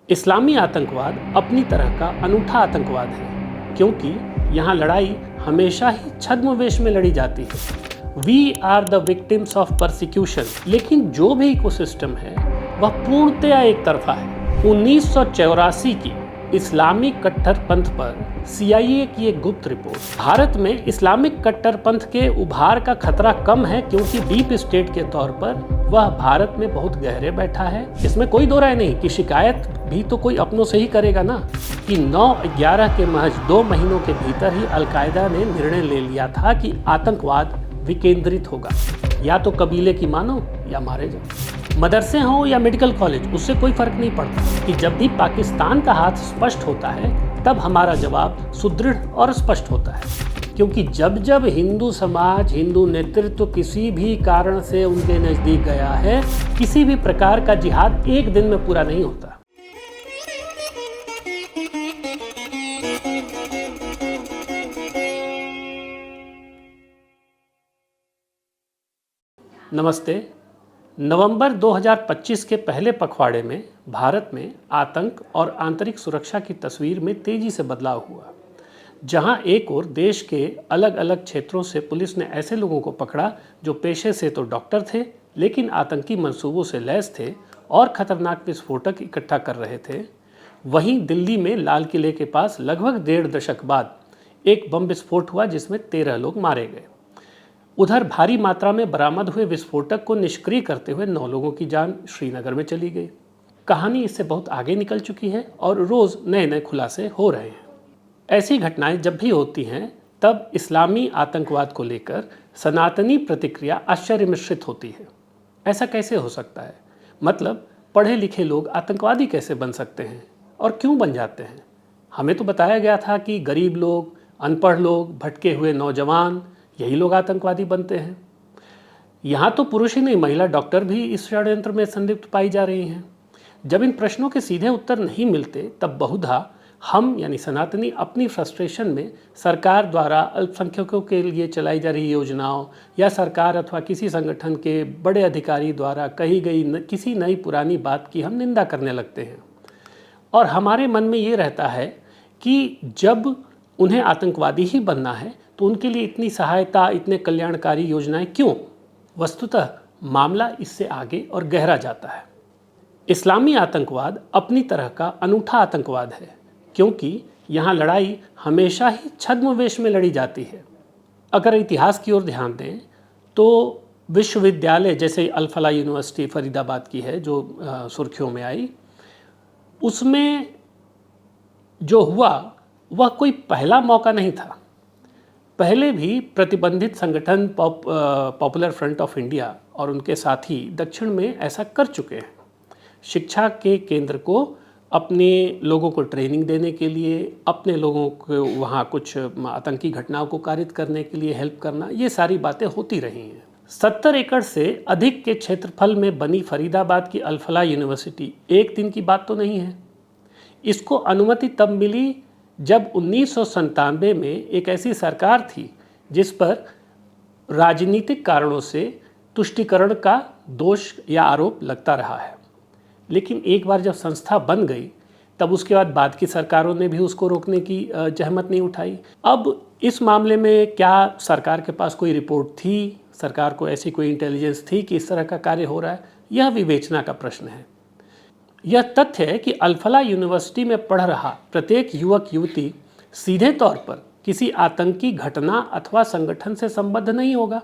इस्लामी आतंकवाद अपनी तरह का अनूठा आतंकवाद है, क्योंकि यहाँ लड़ाई हमेशा ही छद्मवेश में लड़ी जाती है। We are the victims of persecution. लेकिन जो भी इकोसिस्टम है वह पूर्णतया एक तरफा है। 1984 की इस्लामिक कट्टरपंथ पर CIA की एक गुप्त रिपोर्ट, भारत में इस्लामिक कट्टरपंथ के उभार का खतरा कम है क्योंकि डीप स्टेट के तौर पर वह भारत में बहुत गहरे बैठा है। इसमें कोई दो राय नहीं कि शिकायत भी तो कोई अपनों से ही करेगा ना। कि 9/11 के महज 2 महीनों के भीतर ही अलकायदा ने निर्णय ले लिया था कि आतंकवाद विकेंद्रित होगा, या तो कबीले की मानो या मारे जाओ। मदरसे हों या मेडिकल कॉलेज, उससे कोई फर्क नहीं पड़ता। कि जब भी पाकिस्तान का हाथ स्पष्ट होता है तब हमारा जवाब सुदृढ़ और स्पष्ट होता है। क्योंकि जब जब हिंदू समाज, हिंदू नेतृत्व किसी भी कारण से उनके नज़दीक गया है, किसी भी प्रकार का जिहाद एक दिन में पूरा नहीं होता। नमस्ते। नवंबर 2025 के पहले पखवाड़े में भारत में आतंक और आंतरिक सुरक्षा की तस्वीर में तेजी से बदलाव हुआ। जहां एक ओर देश के अलग अलग क्षेत्रों से पुलिस ने ऐसे लोगों को पकड़ा जो पेशे से तो डॉक्टर थे, लेकिन आतंकी मंसूबों से लैस थे और खतरनाक विस्फोटक इकट्ठा कर रहे थे, वहीं दिल्ली में लाल किले के पास लगभग 1.5 दशक बाद एक बम विस्फोट हुआ जिसमें 13 लोग मारे गए। उधर भारी मात्रा में बरामद हुए विस्फोटक को निष्क्रिय करते हुए 9 लोगों की जान श्रीनगर में चली गई। कहानी इससे बहुत आगे निकल चुकी है और रोज़ नए नए खुलासे हो रहे हैं। ऐसी घटनाएं जब भी होती हैं तब इस्लामी आतंकवाद को लेकर सनातनी प्रतिक्रिया आश्चर्य मिश्रित होती है। ऐसा कैसे हो सकता है? मतलब पढ़े लिखे लोग आतंकवादी कैसे बन सकते हैं और क्यों बन जाते हैं? हमें तो बताया गया था कि गरीब लोग, अनपढ़ लोग, भटके हुए नौजवान, यही लोग आतंकवादी बनते हैं। यहाँ तो पुरुष ही नहीं, महिला डॉक्टर भी इस षड्यंत्र में संलिप्त पाई जा रही हैं। जब इन प्रश्नों के सीधे उत्तर नहीं मिलते तब बहुधा हम यानी सनातनी अपनी फ्रस्ट्रेशन में सरकार द्वारा अल्पसंख्यकों के लिए चलाई जा रही योजनाओं या सरकार अथवा किसी संगठन के बड़े अधिकारी द्वारा कही गई किसी नई पुरानी बात की हम निंदा करने लगते हैं। और हमारे मन में ये रहता है कि जब उन्हें आतंकवादी ही बनना है तो उनके लिए इतनी सहायता, इतने कल्याणकारी योजनाएं क्यों? वस्तुतः मामला इससे आगे और गहरा जाता है। इस्लामी आतंकवाद अपनी तरह का अनूठा आतंकवाद है, क्योंकि यहाँ लड़ाई हमेशा ही छद्मवेश में लड़ी जाती है। अगर इतिहास की ओर ध्यान दें तो विश्वविद्यालय जैसे अल फलाह यूनिवर्सिटी फरीदाबाद की है जो सुर्खियों में आई, उसमें जो हुआ वह कोई पहला मौका नहीं था। पहले भी प्रतिबंधित संगठन पॉपुलर फ्रंट ऑफ इंडिया और उनके साथी दक्षिण में ऐसा कर चुके हैं। शिक्षा के केंद्र को अपने लोगों को ट्रेनिंग देने के लिए, अपने लोगों को वहाँ कुछ आतंकी घटनाओं को कारित करने के लिए हेल्प करना, ये सारी बातें होती रही हैं। 70 एकड़ से अधिक के क्षेत्रफल में बनी फरीदाबाद की अल फलाह यूनिवर्सिटी एक दिन की बात तो नहीं है। इसको अनुमति तब मिली जब 1997 में एक ऐसी सरकार थी जिस पर राजनीतिक कारणों से तुष्टीकरण का दोष या आरोप लगता रहा है। लेकिन एक बार जब संस्था बन गई तब उसके बाद की सरकारों ने भी उसको रोकने की जहमत नहीं उठाई। अब इस मामले में क्या सरकार के पास कोई रिपोर्ट थी, सरकार को ऐसी कोई इंटेलिजेंस थी कि इस तरह का कार्य हो रहा है? यह विवेचना का प्रश्न है। यह तथ्य है कि अल फलाह यूनिवर्सिटी में पढ़ रहा प्रत्येक युवक युवती सीधे तौर पर किसी आतंकी घटना अथवा संगठन से संबद्ध नहीं होगा।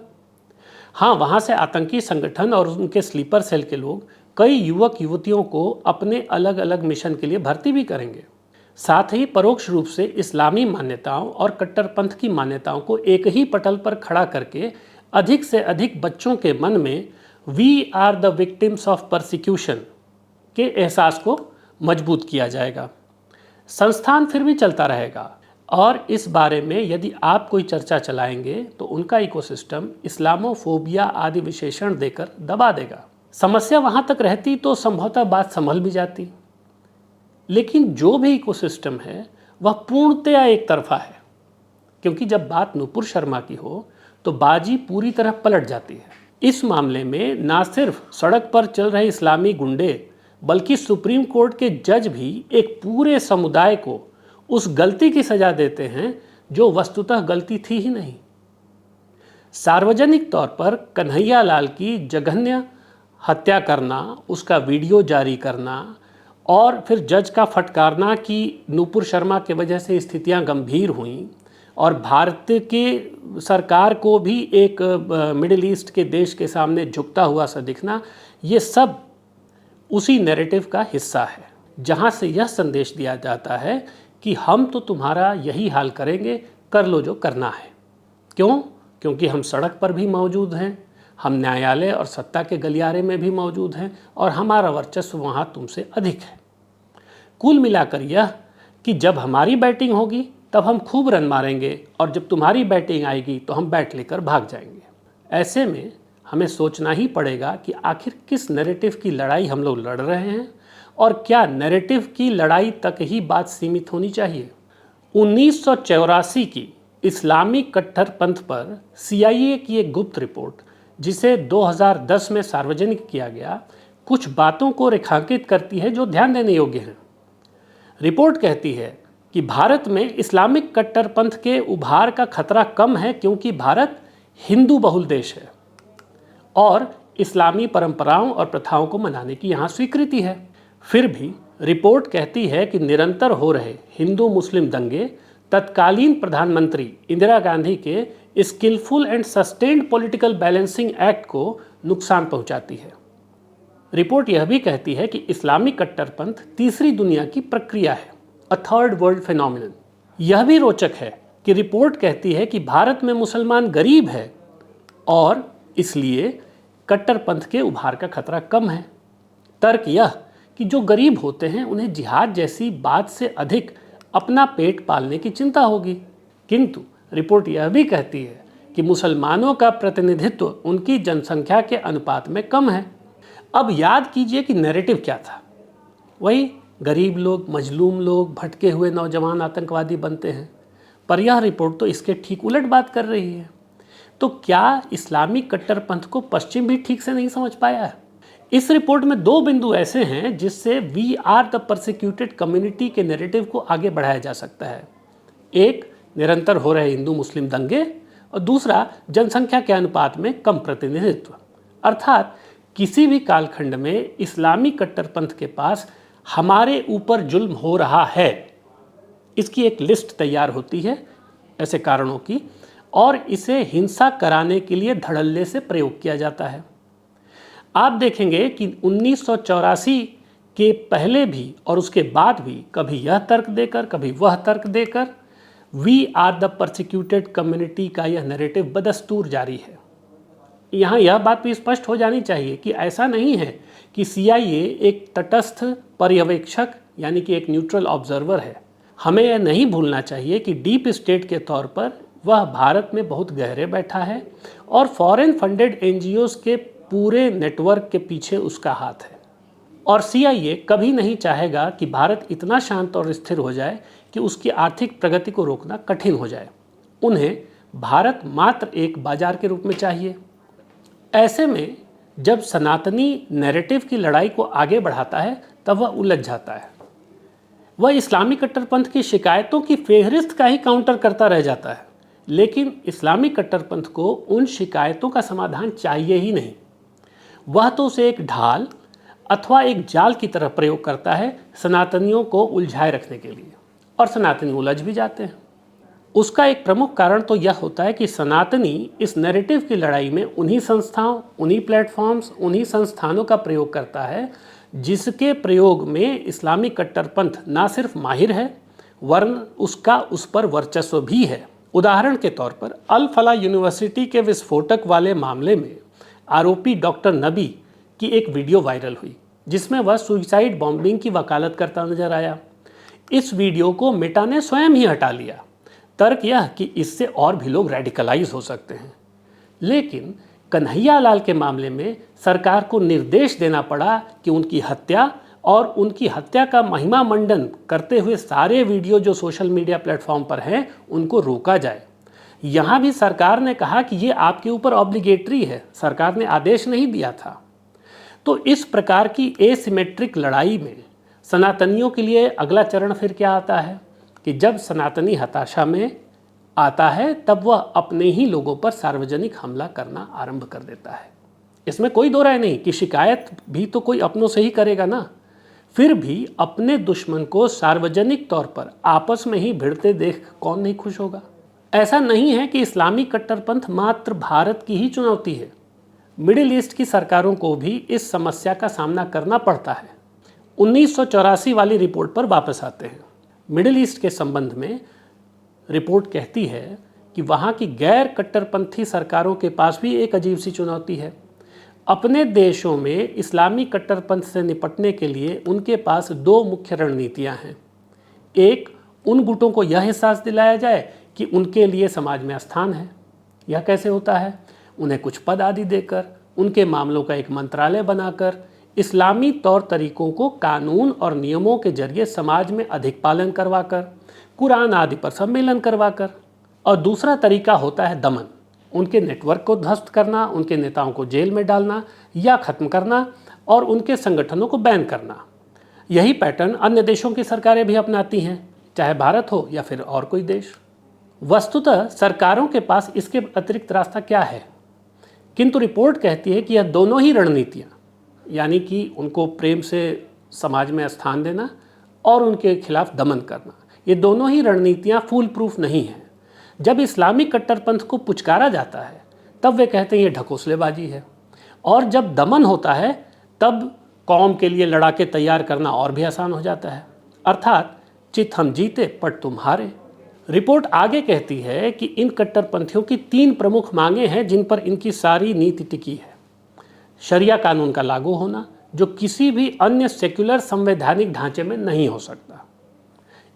हाँ, वहाँ से आतंकी संगठन और उनके स्लीपर सेल के लोग कई युवक युवतियों को अपने अलग अलग मिशन के लिए भर्ती भी करेंगे। साथ ही परोक्ष रूप से इस्लामी मान्यताओं और कट्टरपंथ की मान्यताओं को एक ही पटल पर खड़ा करके अधिक से अधिक बच्चों के मन में we are the victims of persecution के एहसास को मजबूत किया जाएगा। संस्थान फिर भी चलता रहेगा और इस बारे में यदि आप कोई चर्चा चलाएंगे तो उनका इकोसिस्टम इस्लामोफोबिया आदि विशेषण देकर दबा देगा। समस्या वहाँ तक रहती तो संभवतः बात संभल भी जाती। लेकिन जो भी इकोसिस्टम है वह पूर्णतया एक तरफा है, क्योंकि जब बात नुपुर शर्मा की हो तो बाजी पूरी तरह पलट जाती है। इस मामले में ना सिर्फ सड़क पर चल रहे इस्लामी गुंडे बल्कि सुप्रीम कोर्ट के जज भी एक पूरे समुदाय को उस गलती की सजा देते हैं जो वस्तुतः गलती थी ही नहीं। सार्वजनिक तौर पर कन्हैया लाल की जघन्य हत्या करना, उसका वीडियो जारी करना और फिर जज का फटकारना कि नूपुर शर्मा की वजह से स्थितियां गंभीर हुईं और भारत के सरकार को भी एक मिडिल ईस्ट के देश के सामने झुकता हुआ सा दिखना, ये सब उसी नैरेटिव का हिस्सा है जहां से यह संदेश दिया जाता है कि हम तो तुम्हारा यही हाल करेंगे, कर लो जो करना है। क्यों? क्योंकि हम सड़क पर भी मौजूद हैं, हम न्यायालय और सत्ता के गलियारे में भी मौजूद हैं और हमारा वर्चस्व वहाँ तुमसे अधिक है। कुल मिलाकर यह कि जब हमारी बैटिंग होगी तब हम खूब रन मारेंगे और जब तुम्हारी बैटिंग आएगी तो हम बैट लेकर भाग जाएंगे। ऐसे में हमें सोचना ही पड़ेगा कि आखिर किस नैरेटिव की लड़ाई हम लोग लड़ रहे हैं और क्या नैरेटिव की लड़ाई तक ही बात सीमित होनी चाहिए। 1984 की इस्लामी कट्टरपंथ पर CIA की एक गुप्त रिपोर्ट, जिसे 2010 में सार्वजनिक किया गया, कुछ बातों को रेखांकित करती है जो ध्यान देने योग्य हैं। रिपोर्ट कहती है कि भारत में इस्लामिक कट्टरपंथ के उभार का खतरा कम है क्योंकि भारत हिंदू बहुल देश है और इस्लामी परंपराओं और प्रथाओं को मनाने की यहाँ स्वीकृति है। फिर भी रिपोर्ट कहती है कि निरंतर हो रहे हिंदू मुस्लिम दंगे तत्कालीन प्रधानमंत्री इंदिरा गांधी के skilful and sustained political balancing act को नुकसान पहुंचाती है। रिपोर्ट यह भी कहती है कि इस्लामिक कट्टरपंथ तीसरी दुनिया की प्रक्रिया है, अ थर्ड वर्ल्ड फिनोमिनन। यह भी रोचक है कि रिपोर्ट कहती है कि भारत में मुसलमान गरीब है और इसलिए कट्टरपंथ के उभार का खतरा कम है। तर्क यह कि जो गरीब होते हैं उन्हें जिहाद जैसी बात से अधिक अपना पेट पालने की चिंता होगी, किंतु रिपोर्ट यह भी कहती है कि मुसलमानों का प्रतिनिधित्व उनकी जनसंख्या के अनुपात में कम है। अब याद कीजिए कि नैरेटिव क्या था। वही गरीब लोग, मजलूम लोग, भटके हुए नौजवान आतंकवादी बनते हैं, पर यह रिपोर्ट तो इसके ठीक उलट बात कर रही है। तो क्या इस्लामिक कट्टरपंथ को पश्चिम भी ठीक से नहीं समझ पाया है? इस रिपोर्ट में दो बिंदु ऐसे हैं जिससे we are the persecuted community के नैरेटिव को आगे बढ़ाया जा सकता है। एक, निरंतर हो रहे हिंदू मुस्लिम दंगे और दूसरा, जनसंख्या के अनुपात में कम प्रतिनिधित्व। अर्थात किसी भी कालखंड में इस्लामी कट्टरपंथ के पास हमारे ऊपर जुल्म हो रहा है, इसकी एक लिस्ट तैयार होती है ऐसे कारणों की, और इसे हिंसा कराने के लिए धड़ल्ले से प्रयोग किया जाता है। आप देखेंगे कि 1984 के पहले भी और उसके बाद भी कभी यह तर्क देकर कभी वह तर्क देकर we are the persecuted community का यह नैरेटिव बदस्तूर जारी है। यहाँ यह बात भी स्पष्ट हो जानी चाहिए कि ऐसा नहीं है कि CIA एक तटस्थ पर्यवेक्षक यानी कि एक न्यूट्रल ऑब्जर्वर है। हमें यह नहीं भूलना चाहिए कि डीप स्टेट के तौर पर वह भारत में बहुत गहरे बैठा है और फॉरेन फंडेड NGOs के पूरे नेटवर्क के पीछे उसका हाथ है। और CIA कभी नहीं चाहेगा कि भारत इतना शांत और स्थिर हो जाए कि उसकी आर्थिक प्रगति को रोकना कठिन हो जाए। उन्हें भारत मात्र एक बाजार के रूप में चाहिए। ऐसे में जब सनातनी नैरेटिव की लड़ाई को आगे बढ़ाता है तब वह उलझ जाता है। वह इस्लामी कट्टरपंथ की शिकायतों की फेहरिस्त का ही काउंटर करता रह जाता है, लेकिन इस्लामी कट्टरपंथ को उन शिकायतों का समाधान चाहिए ही नहीं। वह तो उसे एक ढाल अथवा एक जाल की तरह प्रयोग करता है सनातनियों को उलझाए रखने के लिए, और सनातनी उलझ भी जाते हैं। उसका एक प्रमुख कारण तो यह होता है कि सनातनी इस नैरेटिव की लड़ाई में उन्हीं संस्थाओं, उन्हीं प्लेटफॉर्म्स, उन्हीं संस्थानों का प्रयोग करता है जिसके प्रयोग में इस्लामी कट्टरपंथ ना सिर्फ माहिर है वरन उसका उस पर वर्चस्व भी है। उदाहरण के तौर पर अल फला यूनिवर्सिटी के विस्फोटक वाले मामले में आरोपी डॉक्टर नबी की एक वीडियो वायरल हुई जिसमें वह सुसाइड बॉम्बिंग की वकालत करता नजर आया। इस वीडियो को मेटा ने स्वयं ही हटा लिया। तर्क यह कि इससे और भी लोग रेडिकलाइज हो सकते हैं, लेकिन कन्हैया लाल के मामले में सरकार को निर्देश देना पड़ा कि उनकी हत्या और उनकी हत्या का महिमा मंडन करते हुए सारे वीडियो जो सोशल मीडिया प्लेटफॉर्म पर हैं उनको रोका जाए। यहाँ भी सरकार ने कहा कि ये आपके ऊपर ऑब्लिगेटरी है, सरकार ने आदेश नहीं दिया था। तो इस प्रकार की एसिमेट्रिक लड़ाई में सनातनियों के लिए अगला चरण फिर क्या आता है कि जब सनातनी हताशा में आता है तब वह अपने ही लोगों पर सार्वजनिक हमला करना आरंभ कर देता है। इसमें कोई दो राय नहीं कि शिकायत भी तो कोई अपनों से ही करेगा ना। फिर भी अपने दुश्मन को सार्वजनिक तौर पर आपस में ही भिड़ते देख कौन नहीं खुश होगा। ऐसा नहीं है कि इस्लामी कट्टरपंथ मात्र भारत की ही चुनौती है, मिडिल ईस्ट की सरकारों को भी इस समस्या का सामना करना पड़ता है। 1984 वाली रिपोर्ट पर वापस आते हैं। मिडिल ईस्ट के संबंध में रिपोर्ट कहती है कि वहाँ की गैर कट्टरपंथी सरकारों के पास भी एक अजीब सी चुनौती है। अपने देशों में इस्लामी कट्टरपंथ से निपटने के लिए उनके पास दो मुख्य रणनीतियाँ हैं। एक, उन गुटों को यह एहसास दिलाया जाए कि उनके लिए समाज में स्थान है। यह कैसे होता है? उन्हें कुछ पद आदि देकर, उनके मामलों का एक मंत्रालय बनाकर, इस्लामी तौर तरीकों को कानून और नियमों के जरिए समाज में अधिक पालन करवाकर, कुरान आदि पर सम्मेलन करवाकर। और दूसरा तरीका होता है दमन, उनके नेटवर्क को ध्वस्त करना, उनके नेताओं को जेल में डालना या ख़त्म करना और उनके संगठनों को बैन करना। यही पैटर्न अन्य देशों की सरकारें भी अपनाती हैं, चाहे भारत हो या फिर और कोई देश। वस्तुतः सरकारों के पास इसके अतिरिक्त रास्ता क्या है? किंतु रिपोर्ट कहती है कि यह दोनों ही रणनीतियाँ, यानी कि उनको प्रेम से समाज में स्थान देना और उनके खिलाफ दमन करना, ये दोनों ही रणनीतियाँ फूल प्रूफ नहीं हैं। जब इस्लामी कट्टरपंथ को पुचकारा जाता है तब वे कहते हैं ये ढकोसलेबाजी है, और जब दमन होता है तब कौम के लिए लड़ाके तैयार करना और भी आसान हो जाता है। अर्थात चित हम जीते पट तुम हारे। रिपोर्ट आगे कहती है कि इन कट्टरपंथियों की 3 प्रमुख मांगें हैं जिन पर इनकी सारी नीति टिकी है। शरिया कानून का लागू होना, जो किसी भी अन्य सेक्युलर संवैधानिक ढांचे में नहीं हो सकता।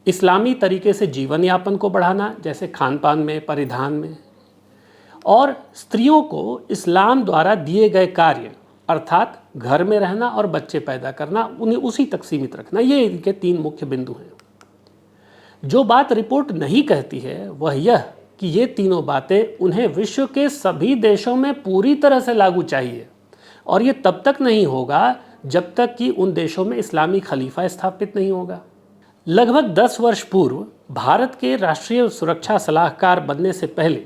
इस्लामी तरीके से जीवन यापन को बढ़ाना, जैसे खान पान में, परिधान में। और स्त्रियों को इस्लाम द्वारा दिए गए कार्य, अर्थात घर में रहना और बच्चे पैदा करना, उन्हें उसी तक सीमित रखना। ये इनके 3 मुख्य बिंदु हैं। जो बात रिपोर्ट नहीं कहती है वह यह कि ये तीनों बातें उन्हें विश्व के सभी देशों में पूरी तरह से लागू चाहिए, और ये तब तक नहीं होगा जब तक कि उन देशों में इस्लामी खलीफा स्थापित नहीं होगा। लगभग 10 वर्ष पूर्व भारत के राष्ट्रीय सुरक्षा सलाहकार बनने से पहले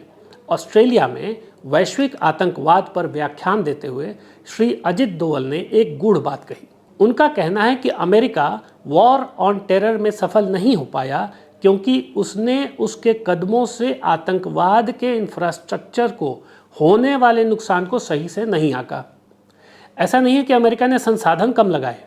ऑस्ट्रेलिया में वैश्विक आतंकवाद पर व्याख्यान देते हुए श्री अजित डोवल ने एक गूढ़ बात कही। उनका कहना है कि अमेरिका वॉर ऑन टेरर में सफल नहीं हो पाया क्योंकि उसने उसके कदमों से आतंकवाद के इंफ्रास्ट्रक्चर को होने वाले नुकसान को सही से नहीं आंका। ऐसा नहीं है कि अमेरिका ने संसाधन कम लगाए।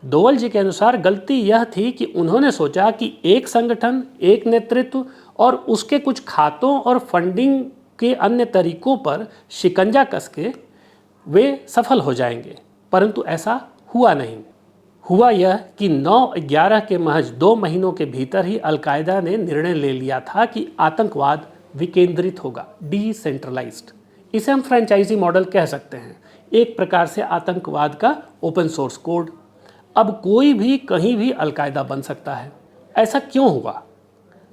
डोवल जी के अनुसार गलती यह थी कि उन्होंने सोचा कि एक संगठन, एक नेतृत्व और उसके कुछ खातों और फंडिंग के अन्य तरीकों पर शिकंजा कस के वे सफल हो जाएंगे, परंतु ऐसा हुआ नहीं। हुआ यह कि 9/11 के महज 2 महीनों के भीतर ही अलकायदा ने निर्णय ले लिया था कि आतंकवाद विकेंद्रित होगा, डिसेंट्रलाइज्ड। इसे हम फ्रेंचाइजी मॉडल कह सकते हैं, एक प्रकार से आतंकवाद का ओपन सोर्स कोड। अब कोई भी कहीं भी अलकायदा बन सकता है। ऐसा क्यों हुआ?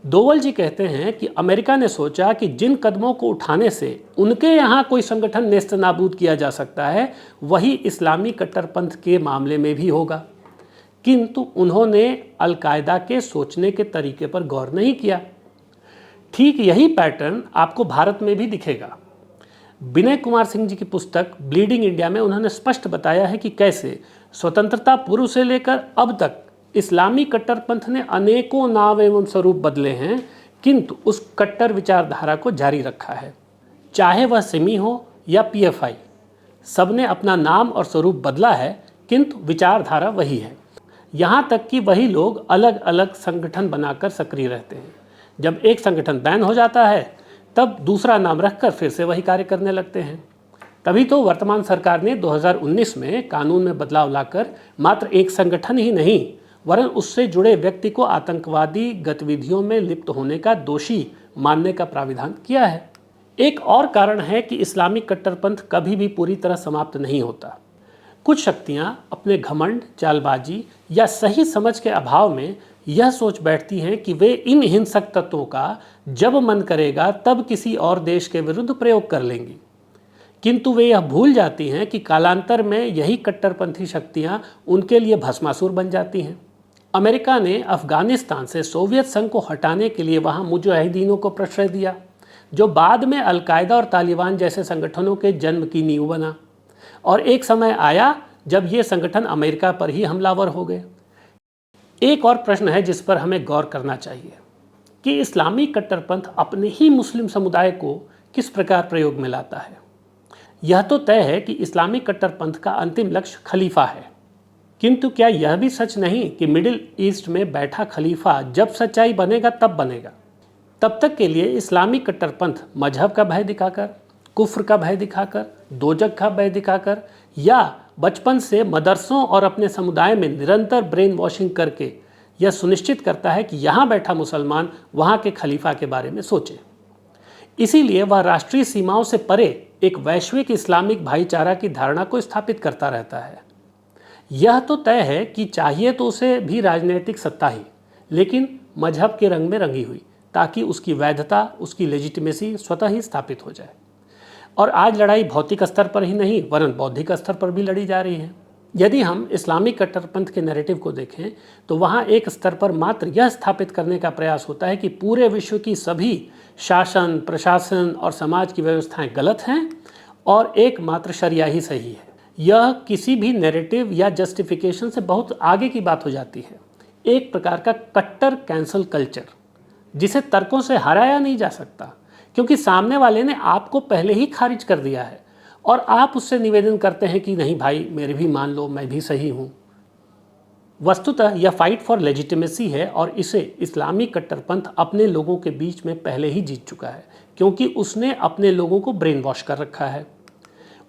डोवल जी कहते हैं कि अमेरिका ने सोचा कि जिन कदमों को उठाने से उनके यहाँ कोई संगठन नेस्तनाबूद किया जा सकता है वही इस्लामी कट्टरपंथ के मामले में भी होगा, किंतु उन्होंने अलकायदा के सोचने के तरीके पर गौर नहीं किया। ठीक यही पैटर्न आपको भारत में भी दिखेगा। विनय कुमार सिंह जी की पुस्तक ब्लीडिंग इंडिया में उन्होंने स्पष्ट बताया है कि कैसे स्वतंत्रता पूर्व से लेकर अब तक इस्लामी कट्टरपंथ ने अनेकों नाम एवं स्वरूप बदले हैं, किंतु उस कट्टर विचारधारा को जारी रखा है। चाहे वह सिमी हो या पीएफआई, सबने अपना नाम और स्वरूप बदला है, किंतु विचारधारा वही है। यहाँ तक कि वही लोग अलग अलग संगठन बनाकर सक्रिय रहते हैं। जब एक संगठन बैन हो जाता है तब दूसरा नाम रखकर फिर से वही कार्य करने लगते हैं। तभी तो वर्तमान सरकार ने 2019 में कानून में बदलाव लाकर मात्र एक संगठन ही नहीं वरन उससे जुड़े व्यक्ति को आतंकवादी गतिविधियों में लिप्त होने का दोषी मानने का प्राविधान किया है। एक और कारण है कि इस्लामिक कट्टरपंथ कभी भी पूरी तरह समाप्त नहीं होता। कुछ शक्तियां अपने घमंड, चालबाजी या सही समझ के अभाव में यह सोच बैठती हैं कि वे इन हिंसक तत्वों का जब मन करेगा तब किसी और देश के विरुद्ध प्रयोग कर लेंगी। किंतु वे यह भूल जाती हैं कि कालांतर में यही कट्टरपंथी शक्तियां उनके लिए भस्मासुर बन जाती हैं। अमेरिका ने अफगानिस्तान से सोवियत संघ को हटाने के लिए वहां मुजाहिदीनों को प्रश्रय दिया, जो बाद में अलकायदा और तालिबान जैसे संगठनों के जन्म की नींव बना। और एक समय आया जब ये संगठन अमेरिका पर ही हमलावर हो गए। एक और प्रश्न है जिस पर हमें गौर करना चाहिए कि इस्लामी कट्टरपंथ अपने ही मुस्लिम समुदाय को किस प्रकार प्रयोग में लाता है। यह तो तय है कि इस्लामी कट्टरपंथ का अंतिम लक्ष्य खलीफा है, किंतु क्या यह भी सच नहीं कि मिडिल ईस्ट में बैठा खलीफा जब सच्चाई बनेगा तब बनेगा? तब तक के लिए इस्लामी कट्टरपंथ मजहब का भय दिखाकर, कुफ्र का भय दिखाकर, दोजख का भय दिखाकर या बचपन से मदरसों और अपने समुदाय में निरंतर ब्रेन वॉशिंग करके यह सुनिश्चित करता है कि यहाँ बैठा मुसलमान वहाँ के खलीफा के बारे में सोचे। इसीलिए वह राष्ट्रीय सीमाओं से परे एक वैश्विक इस्लामिक भाईचारा की धारणा को स्थापित करता रहता है। यह तो तय है कि चाहिए तो उसे भी राजनीतिक सत्ता ही, लेकिन मजहब के रंग में रंगी हुई, ताकि उसकी वैधता, उसकी लेजिटिमेसी स्वतः ही स्थापित हो जाए। और आज लड़ाई भौतिक स्तर पर ही नहीं वरन बौद्धिक स्तर पर भी लड़ी जा रही है। यदि हम इस्लामिक कट्टरपंथ के नैरेटिव को देखें तो वहाँ एक स्तर पर मात्र यह स्थापित करने का प्रयास होता है कि पूरे विश्व की सभी शासन, प्रशासन और समाज की व्यवस्थाएं गलत हैं और एकमात्र शरिया ही सही है। यह किसी भी नैरेटिव या जस्टिफिकेशन से बहुत आगे की बात हो जाती है। एक प्रकार का कट्टर कैंसल कल्चर जिसे तर्कों से हराया नहीं जा सकता, क्योंकि सामने वाले ने आपको पहले ही खारिज कर दिया है और आप उससे निवेदन करते हैं कि नहीं भाई मेरे भी मान लो, मैं भी सही हूँ। वस्तुतः यह फाइट फॉर लेजिटिमेसी है और इसे इस्लामी कट्टरपंथ अपने लोगों के बीच में पहले ही जीत चुका है, क्योंकि उसने अपने लोगों को ब्रेन वॉश कर रखा है।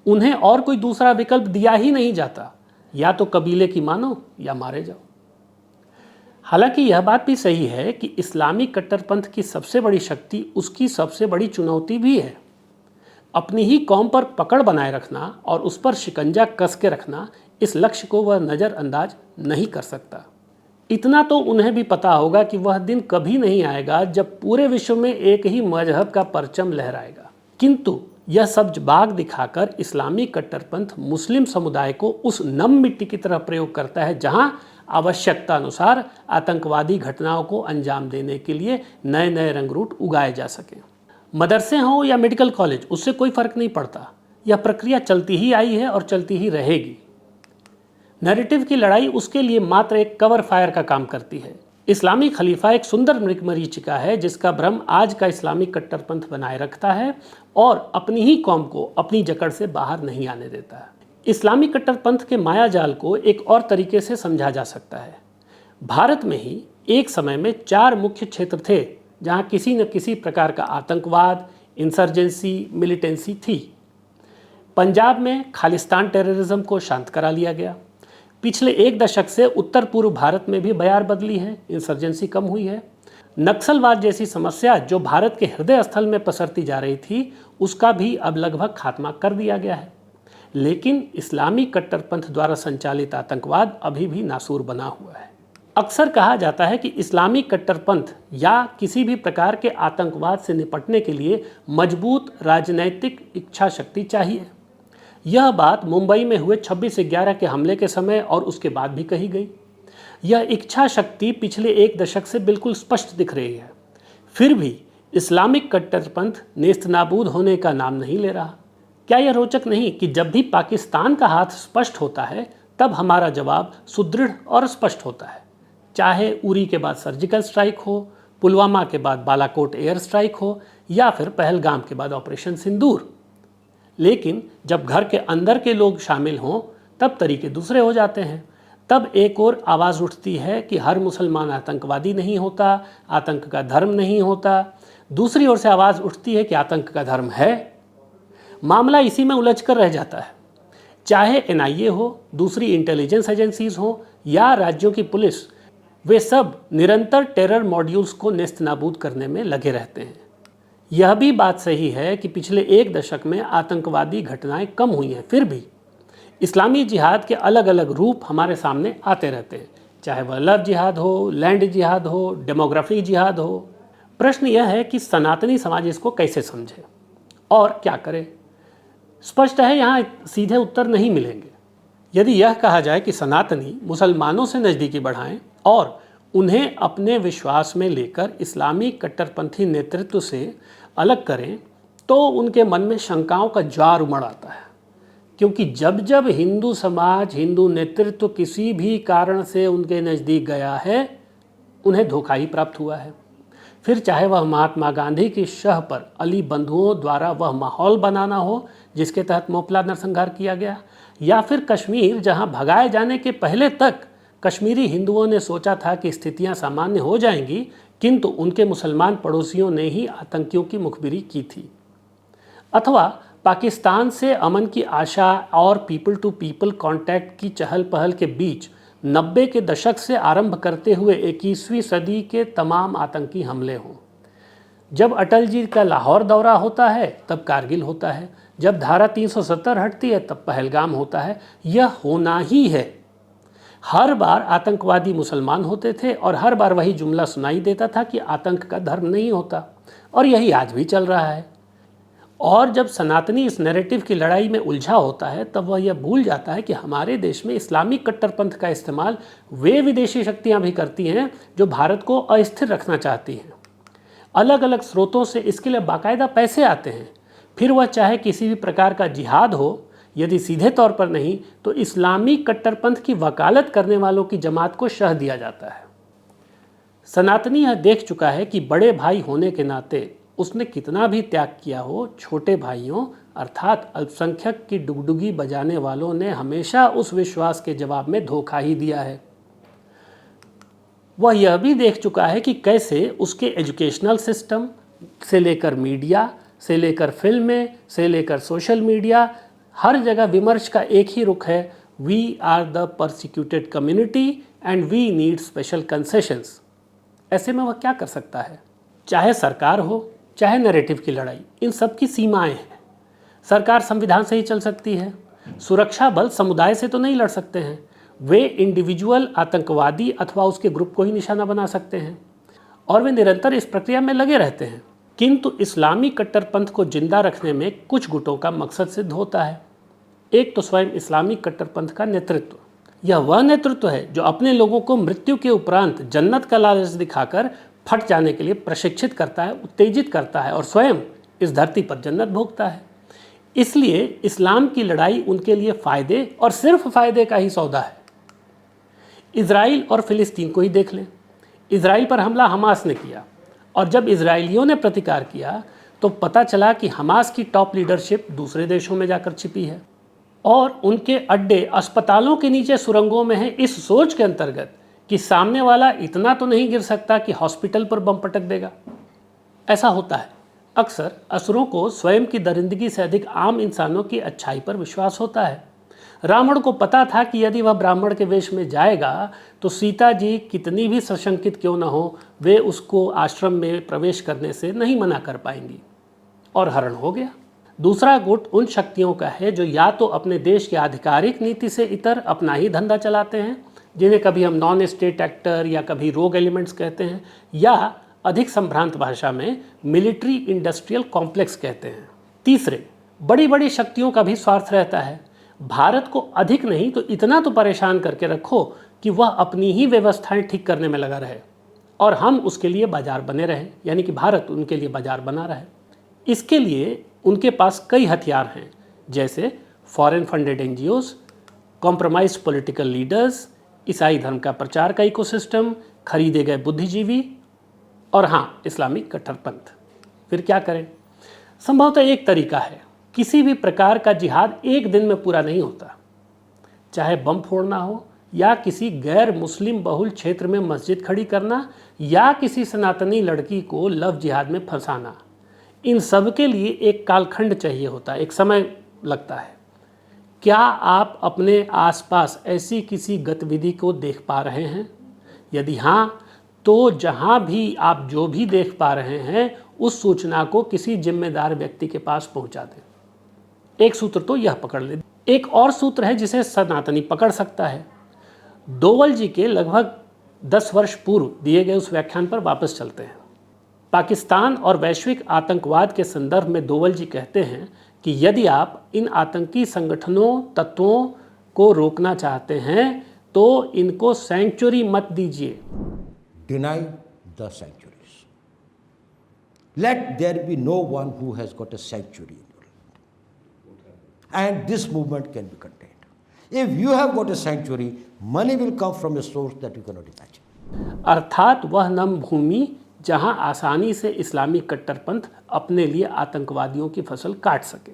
उन्हें और कोई दूसरा विकल्प दिया ही नहीं जाता, या तो कबीले की मानो या मारे जाओ। हालांकि यह बात भी सही है कि इस्लामी कट्टरपंथ की सबसे बड़ी शक्ति उसकी सबसे बड़ी चुनौती भी है। अपनी ही कौम पर पकड़ बनाए रखना और उस पर शिकंजा कस के रखना, इस लक्ष्य को वह नज़रअंदाज नहीं कर सकता। इतना तो उन्हें भी पता होगा कि वह दिन कभी नहीं आएगा जब पूरे विश्व में एक ही मजहब का परचम लहराएगा। किंतु यह सब बाग दिखाकर इस्लामी कट्टरपंथ मुस्लिम समुदाय को उस नम मिट्टी की तरह प्रयोग करता है जहां आवश्यकता अनुसार आतंकवादी घटनाओं को अंजाम देने के लिए नए नए रंगरूट उगाए जा सकें। मदरसे हों या मेडिकल कॉलेज, उससे कोई फर्क नहीं पड़ता। यह प्रक्रिया चलती ही आई है और चलती ही रहेगी। नैरेटिव की लड़ाई उसके लिए मात्र एक कवर फायर का काम करती है। इस्लामी खलीफा एक सुंदर मरीचिका है जिसका भ्रम आज का इस्लामी कट्टरपंथ बनाए रखता है और अपनी ही कौम को अपनी जकड़ से बाहर नहीं आने देता है। इस्लामी कट्टरपंथ के मायाजाल को एक और तरीके से समझा जा सकता है। भारत में ही एक समय में 4 मुख्य क्षेत्र थे जहां किसी न किसी प्रकार का आतंकवाद, इंसर्जेंसी, मिलिटेंसी थी। पंजाब में खालिस्तान टेररिज्म को शांत करा लिया गया। पिछले 1 दशक से उत्तर पूर्व भारत में भी बयार बदली है, इंसर्जेंसी कम हुई है। नक्सलवाद जैसी समस्या जो भारत के हृदय स्थल में पसरती जा रही थी, उसका भी अब लगभग खात्मा कर दिया गया है। लेकिन इस्लामी कट्टरपंथ द्वारा संचालित आतंकवाद अभी भी नासूर बना हुआ है। अक्सर कहा जाता है कि इस्लामी कट्टरपंथ या किसी भी प्रकार के आतंकवाद से निपटने के लिए मजबूत राजनैतिक इच्छा शक्ति चाहिए। यह बात मुंबई में हुए 26/11 के हमले के समय और उसके बाद भी कही गई। यह इच्छा शक्ति पिछले 1 दशक से बिल्कुल स्पष्ट दिख रही है। फिर भी इस्लामिक कट्टरपंथ नेस्तनाबूद होने का नाम नहीं ले रहा। क्या यह रोचक नहीं कि जब भी पाकिस्तान का हाथ स्पष्ट होता है तब हमारा जवाब सुदृढ़ और स्पष्ट होता है। चाहे उरी के बाद सर्जिकल स्ट्राइक हो, पुलवामा के बाद बालाकोट एयर स्ट्राइक हो या फिर पहलगाम के बाद ऑपरेशन सिंदूर। लेकिन जब घर के अंदर के लोग शामिल हों तब तरीके दूसरे हो जाते हैं। तब एक और आवाज़ उठती है कि हर मुसलमान आतंकवादी नहीं होता, आतंक का धर्म नहीं होता। दूसरी ओर से आवाज़ उठती है कि आतंक का धर्म है। मामला इसी में उलझ कर रह जाता है। चाहे NIA हो, दूसरी इंटेलिजेंस एजेंसीज हो या राज्यों की पुलिस, वे सब निरंतर टेरर मॉड्यूल्स को नेस्तनाबूद करने में लगे रहते हैं। यह भी बात सही है कि पिछले 1 दशक में आतंकवादी घटनाएं कम हुई हैं, फिर भी इस्लामी जिहाद के अलग अलग रूप हमारे सामने आते रहते हैं, चाहे वह लव जिहाद हो, लैंड जिहाद हो, डेमोग्राफिक जिहाद हो। प्रश्न यह है कि सनातनी समाज इसको कैसे समझे और क्या करे। स्पष्ट है, यहाँ सीधे उत्तर नहीं मिलेंगे। यदि यह कहा जाए कि सनातनी मुसलमानों से नज़दीकी बढ़ाएं और उन्हें अपने विश्वास में लेकर इस्लामी कट्टरपंथी नेतृत्व से अलग करें, तो उनके मन में शंकाओं का ज्वार उमड़ आता है। क्योंकि जब जब हिंदू समाज, हिंदू नेतृत्व किसी भी कारण से उनके नज़दीक गया है, उन्हें धोखा ही प्राप्त हुआ है। फिर चाहे वह महात्मा गांधी की शह पर अली बंधुओं द्वारा वह माहौल बनाना हो जिसके तहत मोपला नरसंहार किया गया, या फिर कश्मीर जहां भगाए जाने के पहले तक कश्मीरी हिंदुओं ने सोचा था कि स्थितियां सामान्य हो जाएंगी, किंतु उनके मुसलमान पड़ोसियों ने ही आतंकियों की मुखबिरी की थी। अथवा पाकिस्तान से अमन की आशा और पीपल टू पीपल कांटेक्ट की चहल पहल के बीच 90 के दशक से आरंभ करते हुए 21वीं सदी के तमाम आतंकी हमले हों। जब अटल जी का लाहौर दौरा होता है तब कारगिल होता है, जब धारा 370 हटती है तब पहलगाम होता है। यह होना ही है। हर बार आतंकवादी मुसलमान होते थे और हर बार वही जुमला सुनाई देता था कि आतंक का धर्म नहीं होता, और यही आज भी चल रहा है। और जब सनातनी इस नैरेटिव की लड़ाई में उलझा होता है तब वह यह भूल जाता है कि हमारे देश में इस्लामिक कट्टरपंथ का इस्तेमाल वे विदेशी शक्तियां भी करती हैं जो भारत को अस्थिर रखना चाहती हैं। अलग अलग स्रोतों से इसके लिए बाकायदा पैसे आते हैं। फिर वह चाहे किसी भी प्रकार का जिहाद हो, यदि सीधे तौर पर नहीं तो इस्लामी कट्टरपंथ की वकालत करने वालों की जमात को शह दिया जाता है। सनातनी यह देख चुका है कि बड़े भाई होने के नाते उसने कितना भी त्याग किया हो, छोटे भाइयों अर्थात अल्पसंख्यक की डुगडुगी बजाने वालों ने हमेशा उस विश्वास के जवाब में धोखा ही दिया है। वह यह भी देख चुका है कि कैसे उसके एजुकेशनल सिस्टम से लेकर मीडिया से लेकर फिल्में से लेकर सोशल मीडिया, हर जगह विमर्श का एक ही रुख है, we are the persecuted community and we need special concessions. ऐसे में वह क्या कर सकता है? चाहे सरकार हो चाहे नैरेटिव की लड़ाई, इन सब की सीमाएं हैं। सरकार संविधान से ही चल सकती है, सुरक्षा बल समुदाय से तो नहीं लड़ सकते हैं। वे इंडिविजुअल आतंकवादी अथवा उसके ग्रुप को ही निशाना बना सकते हैं, और वे निरंतर इस प्रक्रिया में लगे रहते हैं। किंतु इस्लामी कट्टरपंथ को जिंदा रखने में कुछ गुटों का मकसद सिद्ध होता है। एक तो स्वयं इस्लामी कट्टरपंथ का नेतृत्व। यह वह नेतृत्व है जो अपने लोगों को मृत्यु के उपरांत जन्नत का लालच दिखाकर फट जाने के लिए प्रशिक्षित करता है, उत्तेजित करता है और स्वयं इस धरती पर जन्नत भोगता है। इसलिए इस्लाम की लड़ाई उनके लिए फ़ायदे और सिर्फ फ़ायदे का ही सौदा है। इजराइल और फिलिस्तीन को ही देख लें। इजराइल पर हमला हमास ने किया, और जब इजराइलियों ने प्रतिकार किया तो पता चला कि हमास की टॉप लीडरशिप दूसरे देशों में जाकर छिपी है, और उनके अड्डे अस्पतालों के नीचे सुरंगों में हैं, इस सोच के अंतर्गत कि सामने वाला इतना तो नहीं गिर सकता कि हॉस्पिटल पर बम पटक देगा। ऐसा होता है। अक्सर असुरों को स्वयं की दरिंदगी से अधिक आम इंसानों की अच्छाई पर विश्वास होता है। रावण को पता था कि यदि वह ब्राह्मण के वेश में जाएगा तो सीता जी कितनी भी सशंकित क्यों न हो, वे उसको आश्रम में प्रवेश करने से नहीं मना कर पाएंगी, और हरण हो गया। दूसरा गुट उन शक्तियों का है जो या तो अपने देश की आधिकारिक नीति से इतर अपना ही धंधा चलाते हैं, जिन्हें कभी हम नॉन स्टेट एक्टर या कभी रोग एलिमेंट्स कहते हैं, या अधिक संभ्रांत भाषा में मिलिट्री इंडस्ट्रियल कॉम्प्लेक्स कहते हैं। तीसरे, बड़ी बड़ी शक्तियों का भी स्वार्थ रहता है। भारत को अधिक नहीं तो इतना तो परेशान करके रखो कि वह अपनी ही व्यवस्थाएं ठीक करने में लगा रहे और हम उसके लिए बाजार बने रहे, यानी कि भारत उनके लिए बाजार बना रहे। इसके लिए उनके पास कई हथियार हैं, जैसे foreign funded NGOs, compromise political leaders, ईसाई धर्म का प्रचार का इकोसिस्टम, खरीदे गए बुद्धिजीवी, और हाँ, इस्लामिक कट्टरपंथ। फिर क्या करें? संभवतः एक तरीका है, किसी भी प्रकार का जिहाद एक दिन में पूरा नहीं होता। चाहे बम फोड़ना हो, या किसी गैर मुस्लिम बहुल क्षेत्र में मस्जिद खड़ी करना, या किसी सनातनी लड़की को लव जिहाद में फंसाना, इन सब के लिए एक कालखंड चाहिए होता है, एक समय लगता है। क्या आप अपने आसपास ऐसी किसी गतिविधि को देख पा रहे हैं? यदि हाँ, तो जहाँ भी आप जो भी देख पा रहे हैं उस सूचना को किसी जिम्मेदार व्यक्ति के पास पहुँचा दें। एक सूत्र तो यह पकड़ ले। एक और सूत्र है जिसे सनातनी पकड़ सकता है। दोवल जी के लगभग 10 वर्ष पूर्व दिए गए उस व्याख्यान पर वापस चलते हैं। पाकिस्तान और वैश्विक आतंकवाद के संदर्भ में दोवल जी कहते हैं कि यदि आप इन आतंकी संगठनों तत्वों को रोकना चाहते हैं तो इनको सैंक्चुरी मत दीजिए। Deny the sanctuaries. Let there be no one who has got a sanctuary in your land. And this movement can be contained. If you have got a sanctuary, money will come from a source that you cannot imagine. अर्थात वह नम भूमि जहां आसानी से इस्लामी कट्टरपंथ अपने लिए आतंकवादियों की फसल काट सके।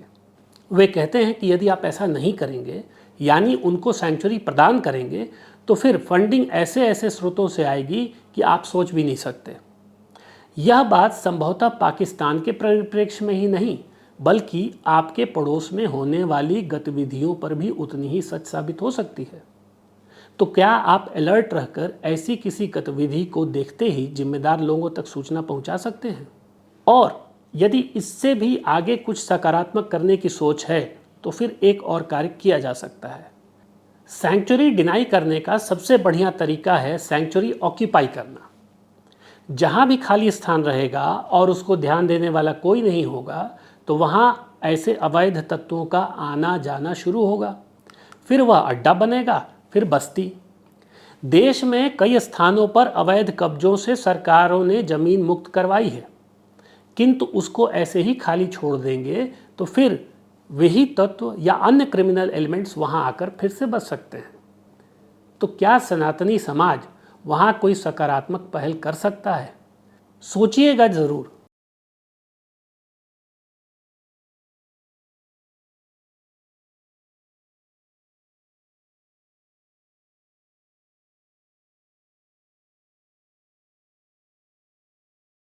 वे कहते हैं कि यदि आप ऐसा नहीं करेंगे, यानी उनको सैंक्चुरी प्रदान करेंगे, तो फिर फंडिंग ऐसे ऐसे स्रोतों से आएगी कि आप सोच भी नहीं सकते। यह बात संभवतः पाकिस्तान के परिप्रेक्ष्य में ही नहीं, बल्कि आपके पड़ोस में होने वाली गतिविधियों पर भी उतनी ही सच साबित हो सकती है। तो क्या आप अलर्ट रहकर ऐसी किसी गतिविधि को देखते ही जिम्मेदार लोगों तक सूचना पहुंचा सकते हैं? और यदि इससे भी आगे कुछ सकारात्मक करने की सोच है तो फिर एक और कार्य किया जा सकता है। सैंक्चुरी डिनाई करने का सबसे बढ़िया तरीका है सैंक्चुरी ऑक्यूपाई करना। जहां भी खाली स्थान रहेगा और उसको ध्यान देने वाला कोई नहीं होगा तो वहां ऐसे अवैध तत्वों का आना जाना शुरू होगा। फिर वह अड्डा बनेगा, फिर बस्ती। देश में कई स्थानों पर अवैध कब्जों से सरकारों ने जमीन मुक्त करवाई है, किंतु उसको ऐसे ही खाली छोड़ देंगे तो फिर वही तत्व या अन्य क्रिमिनल एलिमेंट्स वहां आकर फिर से बस सकते हैं। तो क्या सनातनी समाज वहां कोई सकारात्मक पहल कर सकता है? सोचिएगा ज़रूर।